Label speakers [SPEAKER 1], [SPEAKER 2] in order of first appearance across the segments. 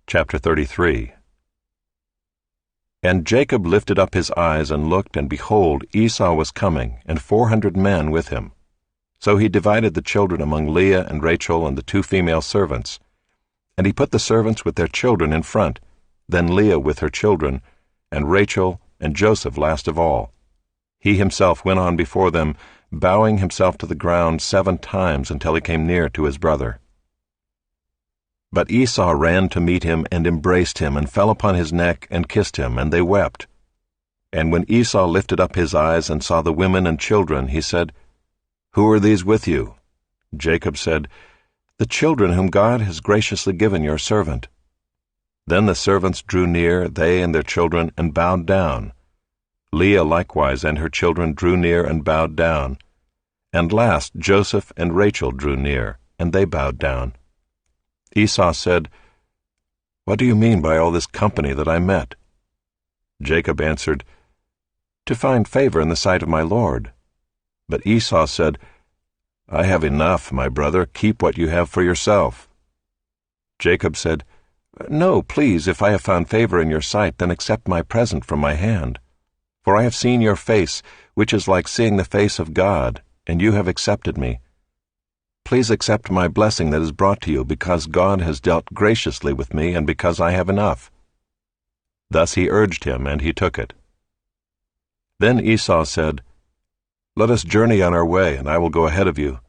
[SPEAKER 1] Chapter 33. And Jacob lifted up his eyes and looked, and behold, Esau was coming, and 400 men with him. So he divided the children among Leah and Rachel and the 2 female servants. And he put the servants with their children in front, then Leah with her children, and Rachel and Joseph last of all. He himself went on before them, bowing himself to the ground 7 times until he came near to his brother. But Esau ran to meet him and embraced him and fell upon his neck and kissed him, and they wept. And when Esau lifted up his eyes and saw the women and children, he said, "Who are these with you?" Jacob said, "The children whom God has graciously given your servant." Then the servants drew near, they and their children, and bowed down. Leah likewise and her children drew near and bowed down. And last Joseph and Rachel drew near, and they bowed down. Esau said, "What do you mean by all this company that I met?" Jacob answered, "To find favor in the sight of my Lord." But Esau said, "I have enough, my brother, keep what you have for yourself." Jacob said, "No, please, if I have found favor in your sight, then accept my present from my hand. For I have seen your face, which is like seeing the face of God, and you have accepted me. Please accept my blessing that is brought to you, because God has dealt graciously with me, and because I have enough." Thus he urged him, and he took it. Then Esau said, "Let us journey on our way, and I will go ahead of you."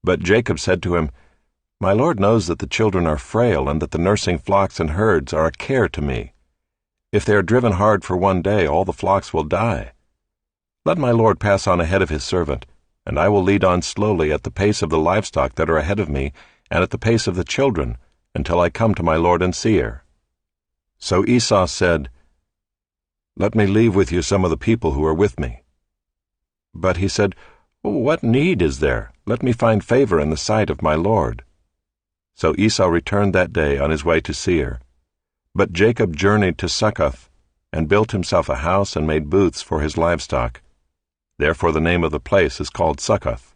[SPEAKER 1] But Jacob said to him, "My Lord knows that the children are frail, and that the nursing flocks and herds are a care to me. If they are driven hard for one day, all the flocks will die. Let my Lord pass on ahead of his servant, and I will lead on slowly at the pace of the livestock that are ahead of me, and at the pace of the children, until I come to my lord in Seir." So Esau said, "Let me leave with you some of the people who are with me." But he said, "What need is there? Let me find favor in the sight of my lord." So Esau returned that day on his way to Seir. But Jacob journeyed to Succoth, and built himself a house and made booths for his livestock. Therefore the name of the place is called Succoth.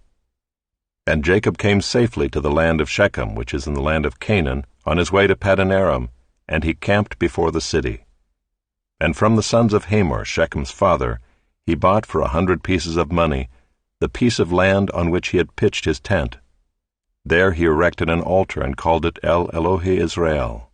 [SPEAKER 1] And Jacob came safely to the land of Shechem, which is in the land of Canaan, on his way to Paddan Aram, and he camped before the city. And from the sons of Hamor, Shechem's father, he bought for 100 pieces of money the piece of land on which he had pitched his tent. There he erected an altar and called it El Elohe Israel.